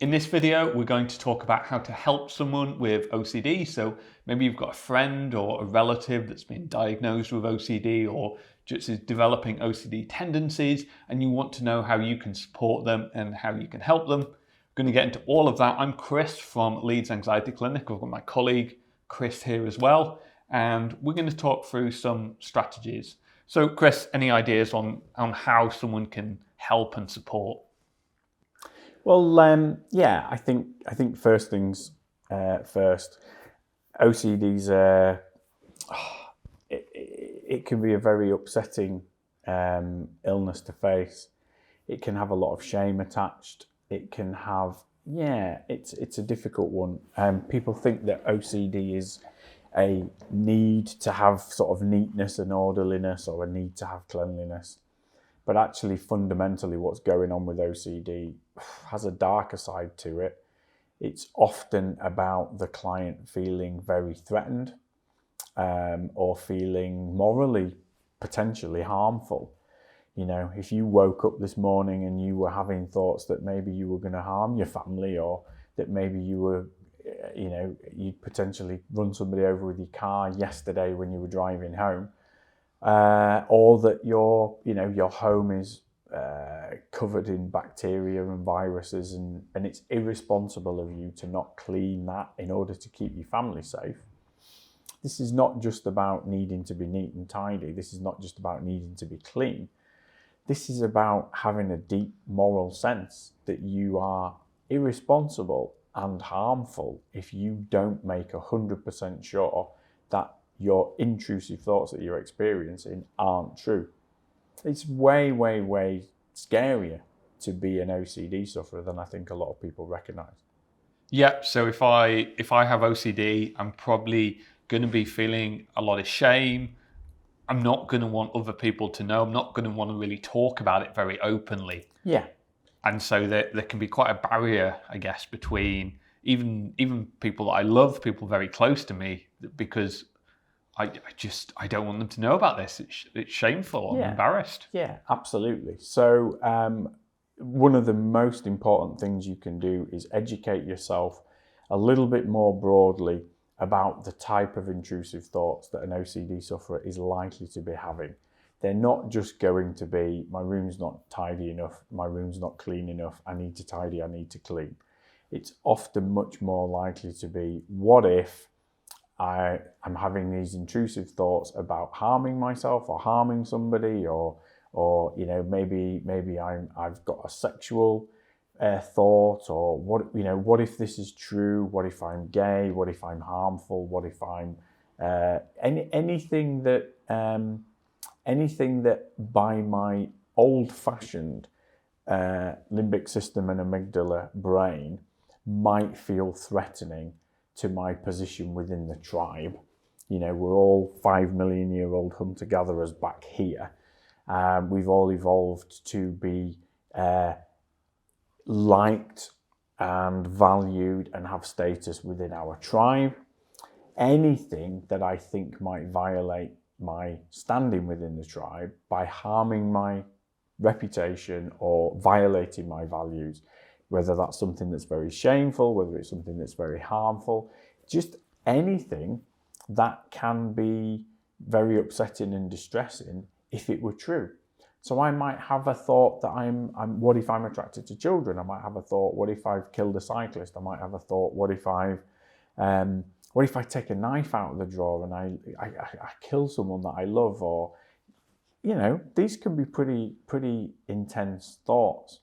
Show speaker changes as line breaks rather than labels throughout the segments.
In this video, we're going to talk about how to help someone with OCD. So maybe you've got a friend or a relative that's been diagnosed with OCD or just is developing OCD tendencies, and you want to know how you can support them and how you can help them. We're going to get into all of that. I'm Chris from Leeds Anxiety Clinic. I've got my colleague Chris here as well, and we're going to talk through some strategies. So Chris, any ideas on how someone can help and support?
Well, yeah, I think first things first. OCD's it can be a very upsetting illness to face. It can have a lot of shame attached. It can have, it's a difficult one. People think that OCD is a need to have sort of neatness and orderliness, or a need to have cleanliness. But actually, fundamentally, what's going on with OCD has a darker side to it. It's often about the client feeling very threatened or feeling morally potentially harmful. You know, if you woke up this morning and you were having thoughts that maybe you were going to harm your family, or that maybe you were, you'd potentially run somebody over with your car yesterday when you were driving home, or that your home is covered in bacteria and viruses, and it's irresponsible of you to not clean that in order to keep your family safe. This is not just about needing to be neat and tidy. This is not just about needing to be clean. This is about having a deep moral sense that you are irresponsible and harmful if you don't make 100% sure that your intrusive thoughts that you're experiencing aren't true. It's way, way, way scarier to be an OCD sufferer than I think a lot of people recognise.
Yeah, so if I have OCD, I'm probably going to be feeling a lot of shame. I'm not going to want other people to know. I'm not going to want to really talk about it very openly.
Yeah.
And so there can be quite a barrier, I guess, between even people that I love, people very close to me, because I don't want them to know about this. It's shameful. I'm embarrassed.
Yeah, absolutely. So one of the most important things you can do is educate yourself a little bit more broadly about the type of intrusive thoughts that an OCD sufferer is likely to be having. They're not just going to be, my room's not tidy enough, my room's not clean enough, I need to tidy, I need to clean. It's often much more likely to be, what if I'm having these intrusive thoughts about harming myself or harming somebody, or maybe I've got a sexual thought, or what if this is true? What if I'm gay? What if I'm harmful? What if I'm anything that by my old-fashioned limbic system and amygdala brain might feel threatening to my position within the tribe. You know, we're all 5 million year old hunter-gatherers back here. We've all evolved to be liked and valued and have status within our tribe. Anything that I think might violate my standing within the tribe by harming my reputation or violating my values, whether that's something that's very shameful, whether it's something that's very harmful, just anything that can be very upsetting and distressing if it were true. So I might have a thought that what if I'm attracted to children? I might have a thought, what if I've killed a cyclist? I might have a thought, what if I take a knife out of the drawer and I kill someone that I love? Or, these can be pretty intense thoughts.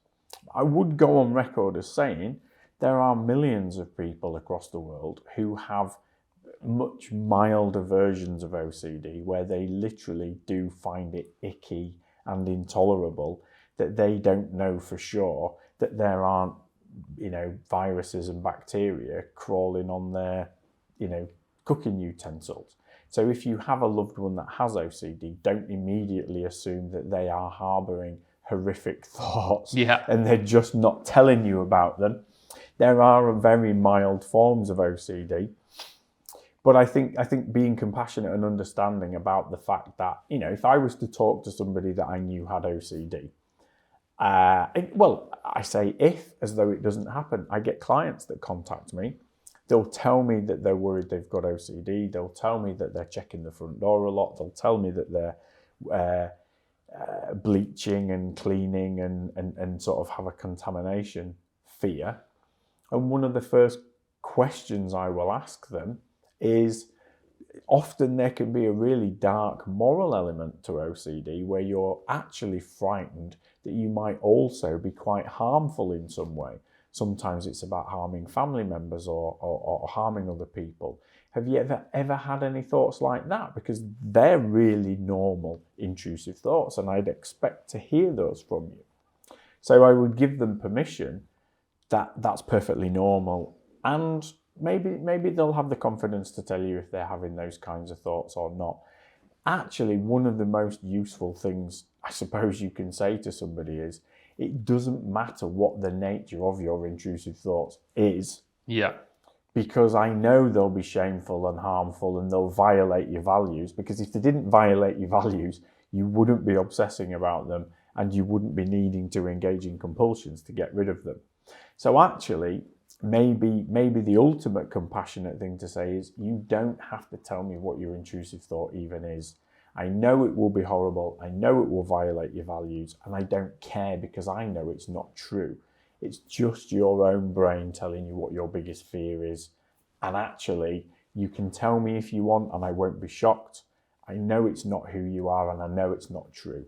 I would go on record as saying there are millions of people across the world who have much milder versions of OCD, where they literally do find it icky and intolerable, that they don't know for sure that there aren't, viruses and bacteria crawling on their, cooking utensils. So if you have a loved one that has OCD, don't immediately assume that they are harboring horrific thoughts and they're just not telling you about them. There are very mild forms of OCD. But I think being compassionate and understanding about the fact that, if I was to talk to somebody that I knew had OCD, Well, I say if, as though it doesn't happen. I get clients that contact me. They'll tell me that they're worried they've got OCD. They'll tell me that they're checking the front door a lot. They'll tell me that they're bleaching and cleaning and sort of have a contamination fear. And one of the first questions I will ask them is, often there can be a really dark moral element to OCD where you're actually frightened that you might also be quite harmful in some way. Sometimes it's about harming family members or harming other people. Have you ever had any thoughts like that? Because they're really normal, intrusive thoughts, and I'd expect to hear those from you. So I would give them permission that that's perfectly normal, and maybe they'll have the confidence to tell you if they're having those kinds of thoughts or not. Actually, one of the most useful things I suppose you can say to somebody is, it doesn't matter what the nature of your intrusive thoughts is.
Yeah.
Because I know they'll be shameful and harmful and they'll violate your values. Because if they didn't violate your values, you wouldn't be obsessing about them and you wouldn't be needing to engage in compulsions to get rid of them. So actually, maybe the ultimate compassionate thing to say is, you don't have to tell me what your intrusive thought even is. I know it will be horrible. I know it will violate your values, and I don't care because I know it's not true. It's just your own brain telling you what your biggest fear is. And actually, you can tell me if you want, and I won't be shocked. I know it's not who you are, and I know it's not true.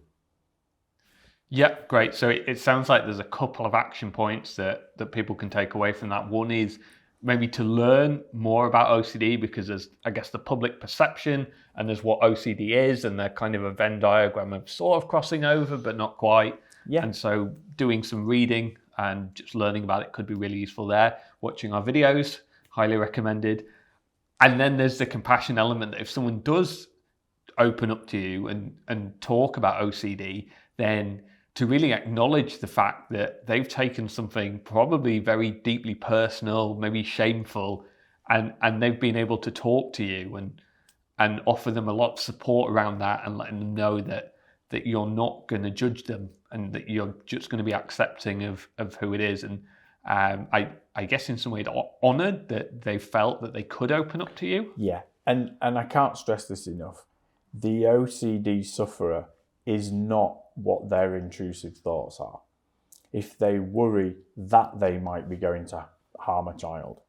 Yeah, great. So it sounds like there's a couple of action points that people can take away from that. One is maybe to learn more about OCD, because there's, I guess, the public perception and there's what OCD is, and they're kind of a Venn diagram of sort of crossing over, but not quite.
Yeah.
And so doing some reading and just learning about it could be really useful there. Watching our videos, highly recommended. And then there's the compassion element that if someone does open up to you and talk about OCD, then to really acknowledge the fact that they've taken something probably very deeply personal, maybe shameful, and they've been able to talk to you and offer them a lot of support around that, and letting them know that you're not going to judge them and that you're just going to be accepting of who it is. And I guess in some way honoured that they felt that they could open up to you.
Yeah, and I can't stress this enough. The OCD sufferer is not what their intrusive thoughts are. If they worry that they might be going to harm a child,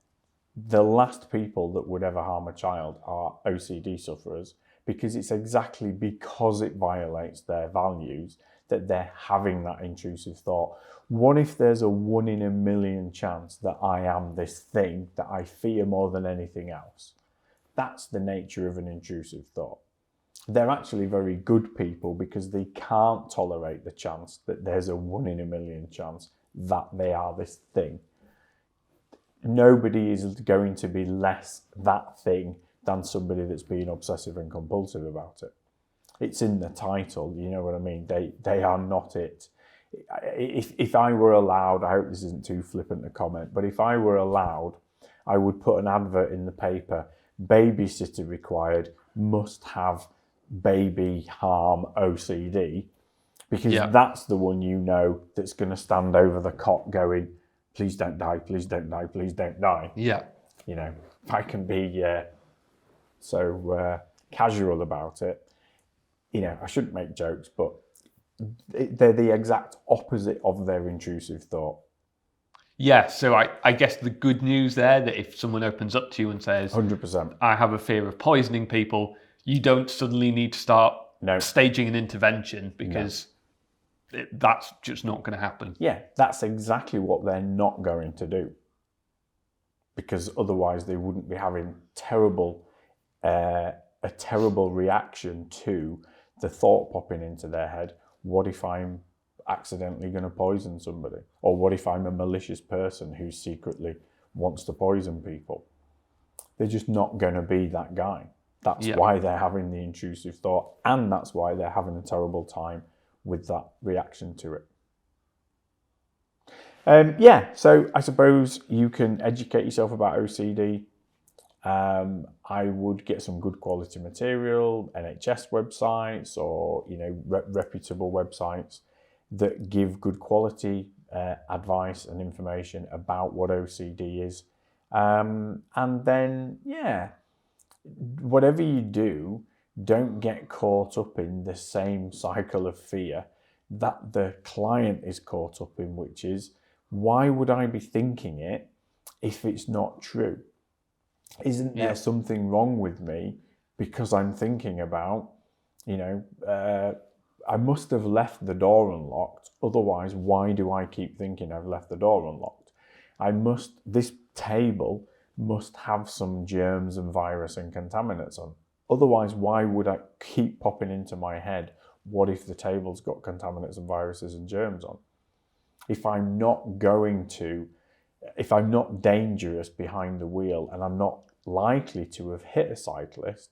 the last people that would ever harm a child are OCD sufferers, because it's exactly because it violates their values that they're having that intrusive thought. What if there's a 1 in a million chance that I am this thing that I fear more than anything else? That's the nature of an intrusive thought. They're actually very good people because they can't tolerate the chance that there's a 1 in a million chance that they are this thing. Nobody is going to be less that thing than somebody that's being obsessive and compulsive about it. It's in the title, you know what I mean? They are not it. If I were allowed, I hope this isn't too flippant a comment, but if I were allowed, I would put an advert in the paper, babysitter required, must have baby harm OCD, because that's the one, you know, that's going to stand over the cot going, please don't die, please don't die, please don't die.
Yeah.
You know, if I can be so casual about it, you know, I shouldn't make jokes, but they're the exact opposite of their intrusive thought.
Yeah, so I guess the good news there, that if someone opens up to you and says,
100%.
I have a fear of poisoning people, you don't suddenly need to start staging an intervention, because that's just not going to happen.
Yeah, that's exactly what they're not going to do, because otherwise they wouldn't be having a terrible reaction to the thought popping into their head. What if I'm accidentally going to poison somebody? Or what if I'm a malicious person who secretly wants to poison people? They're just not going to be that guy. That's why they're having the intrusive thought, and that's why they're having a terrible time with that reaction to it. So I suppose you can educate yourself about OCD. I would get some good quality material, NHS websites or reputable websites. that give good quality advice and information about what OCD is. And then, whatever you do, don't get caught up in the same cycle of fear that the client is caught up in, which is, why would I be thinking it if it's not true? Isn't there something wrong with me because I'm thinking about, I must have left the door unlocked. Otherwise, why do I keep thinking I've left the door unlocked? This table must have some germs and virus and contaminants on. Otherwise, why would I keep popping into my head, what if the table's got contaminants and viruses and germs on? If I'm not dangerous behind the wheel and I'm not likely to have hit a cyclist,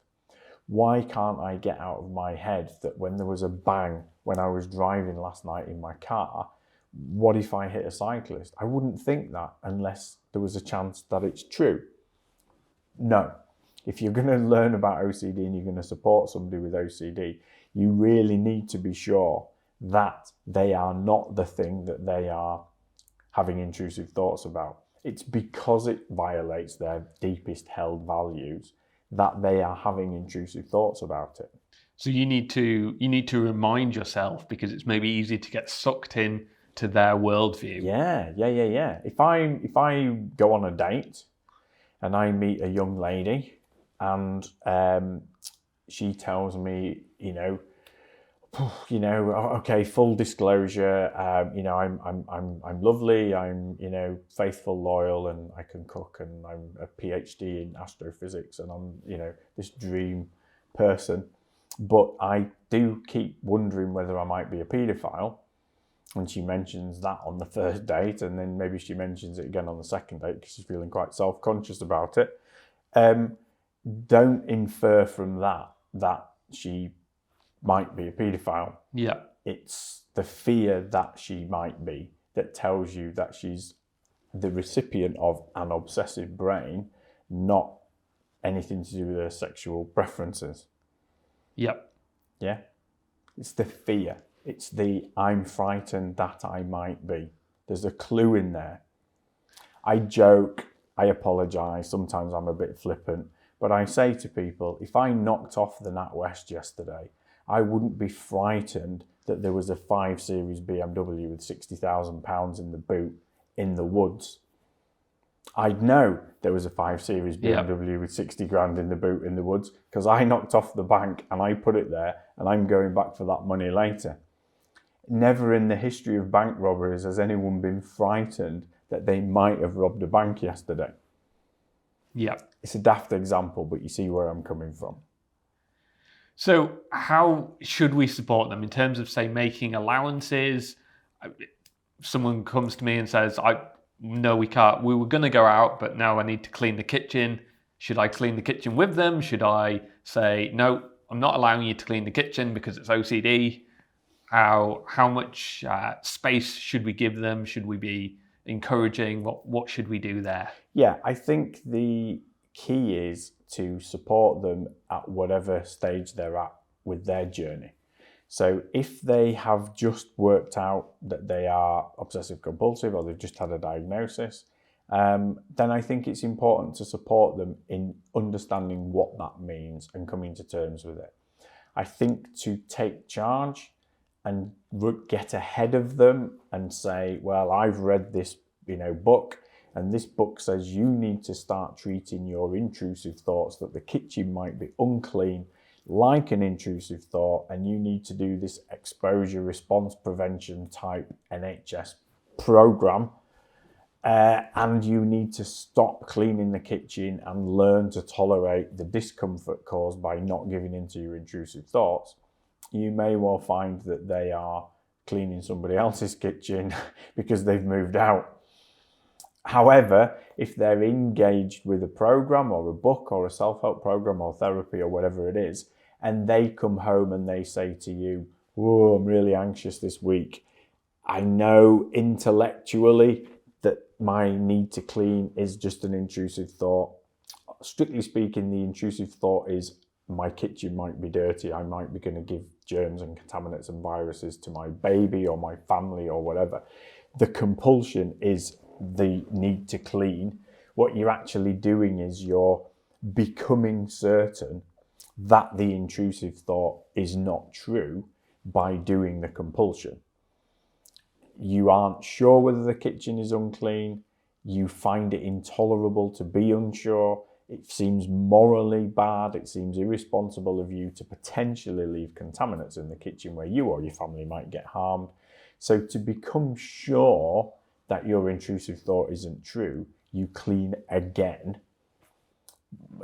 why can't I get out of my head that when there was a bang when I was driving last night in my car, what if I hit a cyclist? I wouldn't think that unless there was a chance that it's true. No. If you're going to learn about OCD and you're going to support somebody with OCD, you really need to be sure that they are not the thing that they are having intrusive thoughts about. It's because it violates their deepest held values that they are having intrusive thoughts about it.
So you need to remind yourself, because it's maybe easy to get sucked in to their worldview.
Yeah. If I go on a date and I meet a young lady and she tells me, okay, full disclosure, I'm lovely, I'm, faithful, loyal, and I can cook, and I'm a PhD in astrophysics, and I'm, this dream person, but I do keep wondering whether I might be a paedophile. And she mentions that on the first date, and then maybe she mentions it again on the second date because she's feeling quite self-conscious about it. Don't infer from that she might be a paedophile.
Yeah.
It's the fear that she might be that tells you that she's the recipient of an obsessive brain, not anything to do with her sexual preferences.
Yep.
Yeah? It's the fear. It's the I'm frightened that I might be. There's a clue in there. I joke, I apologise, sometimes I'm a bit flippant, but I say to people, if I knocked off the NatWest yesterday, I wouldn't be frightened that there was a 5 Series BMW with £60,000 in the boot in the woods. I'd know there was a 5 Series BMW with 60 grand in the boot in the woods because I knocked off the bank and I put it there and I'm going back for that money later. Never in the history of bank robberies has anyone been frightened that they might have robbed a bank yesterday.
Yeah.
It's a daft example, but you see where I'm coming from.
So how should we support them in terms of, say, making allowances? Someone comes to me and says, no, we can't. We were going to go out, but now I need to clean the kitchen. Should I clean the kitchen with them? Should I say, no, I'm not allowing you to clean the kitchen because it's OCD? How much space should we give them? Should we be encouraging? What should we do there?
Yeah, I think the key is to support them at whatever stage they're at with their journey. So if they have just worked out that they are obsessive compulsive or they've just had a diagnosis, then I think it's important to support them in understanding what that means and coming to terms with it. I think to take charge and get ahead of them and say, well, I've read this, book, and this book says you need to start treating your intrusive thoughts that the kitchen might be unclean like an intrusive thought, and you need to do this exposure response prevention type NHS program, and you need to stop cleaning the kitchen and learn to tolerate the discomfort caused by not giving in to your intrusive thoughts. You may well find that they are cleaning somebody else's kitchen because they've moved out. However, if they're engaged with a program or a book or a self-help program or therapy or whatever it is, and they come home and they say to you, oh, I'm really anxious this week. I know intellectually that my need to clean is just an intrusive thought. Strictly speaking, the intrusive thought is my kitchen might be dirty. I might be going to give germs and contaminants and viruses to my baby or my family or whatever. The compulsion is the need to clean. What you're actually doing is you're becoming certain that the intrusive thought is not true by doing the compulsion. You aren't sure whether the kitchen is unclean. You find it intolerable to be unsure. It seems morally bad. It seems irresponsible of you to potentially leave contaminants in the kitchen where you or your family might get harmed. So to become sure that your intrusive thought isn't true, you clean again.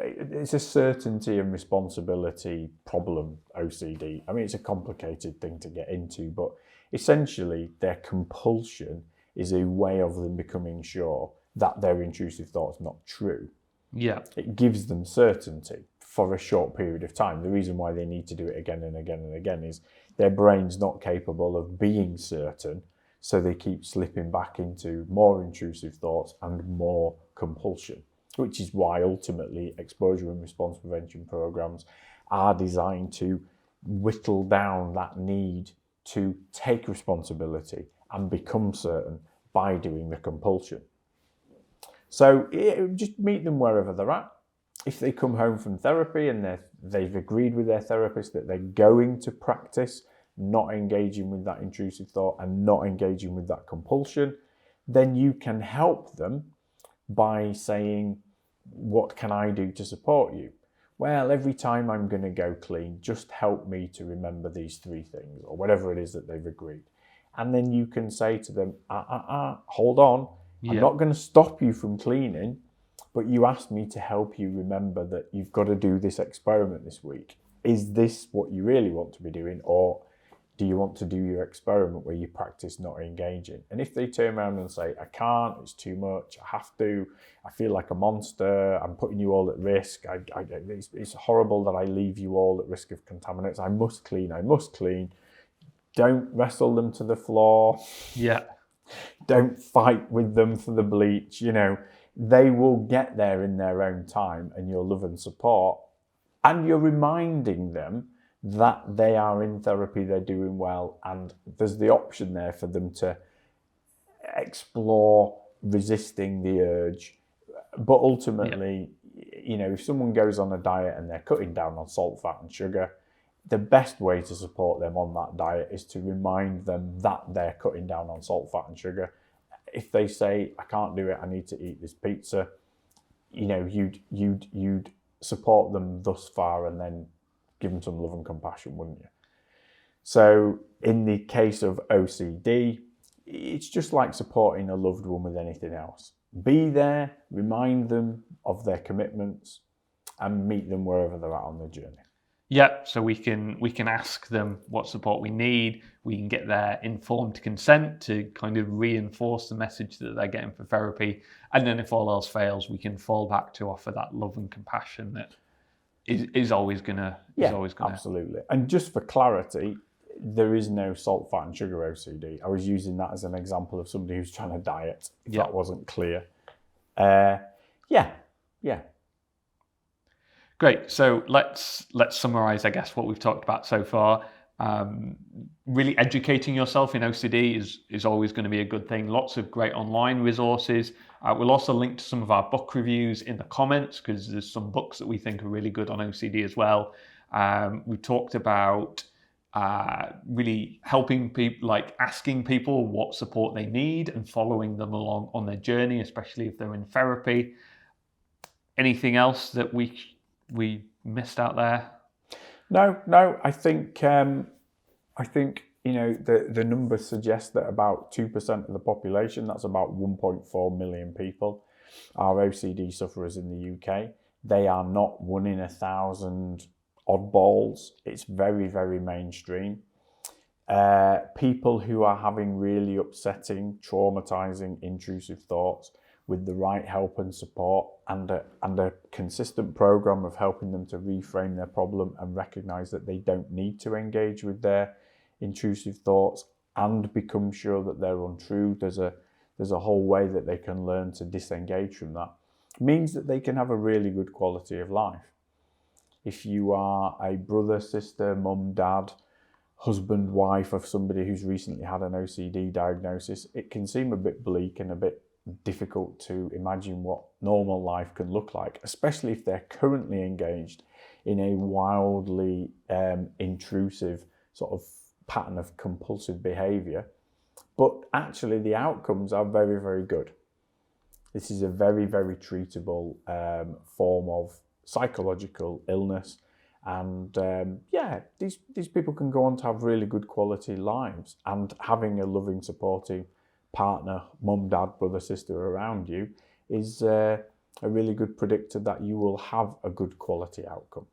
It's a certainty and responsibility problem, OCD. I mean, it's a complicated thing to get into, but essentially their compulsion is a way of them becoming sure that their intrusive thought is not true.
Yeah.
It gives them certainty for a short period of time. The reason why they need to do it again and again and again is their brain's not capable of being certain, so they keep slipping back into more intrusive thoughts and more compulsion, which is why ultimately exposure and response prevention programs are designed to whittle down that need to take responsibility and become certain by doing the compulsion. So just meet them wherever they're at. If they come home from therapy and they've agreed with their therapist that they're going to practice not engaging with that intrusive thought and not engaging with that compulsion, then you can help them by saying, what can I do to support you? Well, every time I'm going to go clean, just help me to remember these 3 things, or whatever it is that they've agreed. And then you can say to them, hold on, I'm not going to stop you from cleaning, but you asked me to help you remember that you've got to do this experiment this week. Is this what you really want to be doing, or do you want to do your experiment where you practice not engaging? And if they turn around and say, I can't, it's too much, I have to, I feel like a monster, I'm putting you all at risk, it's horrible that I leave you all at risk of contaminants, I must clean. Don't wrestle them to the floor.
Yeah.
Don't fight with them for the bleach. They will get there in their own time, and your love and support, and you're reminding them that they are in therapy, they're doing well, and there's the option there for them to explore resisting the urge. But ultimately, if someone goes on a diet and they're cutting down on salt, fat and sugar, the best way to support them on that diet is to remind them that they're cutting down on salt, fat and sugar. If they say, I can't do it, I need to eat this pizza, you'd support them thus far and then give them some love and compassion, wouldn't you? So in the case of OCD, it's just like supporting a loved one with anything else. Be there, remind them of their commitments, and meet them wherever they're at on their journey.
Yeah, so we can ask them what support we need. We can get their informed consent to kind of reinforce the message that they're getting for therapy. And then if all else fails, we can fall back to offer that love and compassion that is always gonna.
Absolutely. And just for clarity, there is no salt, fat and sugar OCD. I was using that as an example of somebody who's trying to diet, if that wasn't clear. Yeah.
Great. So let's summarize, I guess, what we've talked about so far. Really educating yourself in OCD is always going to be a good thing. Lots of great online resources. We'll also link to some of our book reviews in the comments, because there's some books that we think are really good on OCD as well. We talked about really helping people, like asking people what support they need and following them along on their journey, especially if they're in therapy. Anything else that we missed out there?
No. I think the numbers suggest that about 2% of the population, that's about 1.4 million people, are OCD sufferers in the UK. They are not 1 in 1,000 oddballs. It's very, very mainstream. People who are having really upsetting, traumatizing, intrusive thoughts, with the right help and support and a consistent program of helping them to reframe their problem and recognize that they don't need to engage with their intrusive thoughts and become sure that they're untrue. There's a whole way that they can learn to disengage from that. It means that they can have a really good quality of life. If you are a brother, sister, mum, dad husband, wife of somebody who's recently had an OCD diagnosis, it can seem a bit bleak and a bit difficult to imagine what normal life can look like, especially if they're currently engaged in a wildly intrusive sort of pattern of compulsive behaviour. But actually the outcomes are very, very good. This is a very, very treatable form of psychological illness. And these people can go on to have really good quality lives. And having a loving, supportive partner, mum, dad, brother, sister around you is a really good predictor that you will have a good quality outcome.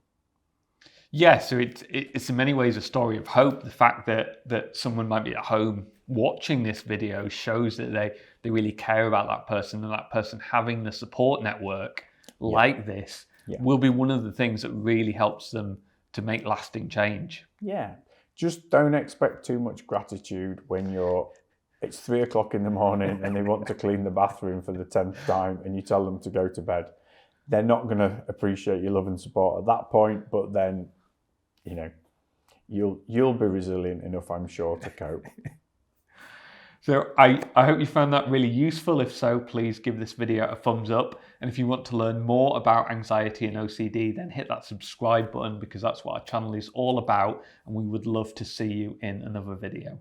Yeah, so it's in many ways a story of hope. The fact that someone might be at home watching this video shows that they really care about that person, and that person having the support network like this will be one of the things that really helps them to make lasting change.
Yeah, just don't expect too much gratitude when it's 3 o'clock in the morning and they want to clean the bathroom for the 10th time and you tell them to go to bed. They're not going to appreciate your love and support at that point, but then, you'll be resilient enough, I'm sure, to cope.
So I hope you found that really useful. If so, please give this video a thumbs up. And if you want to learn more about anxiety and OCD, then hit that subscribe button, because that's what our channel is all about. And we would love to see you in another video.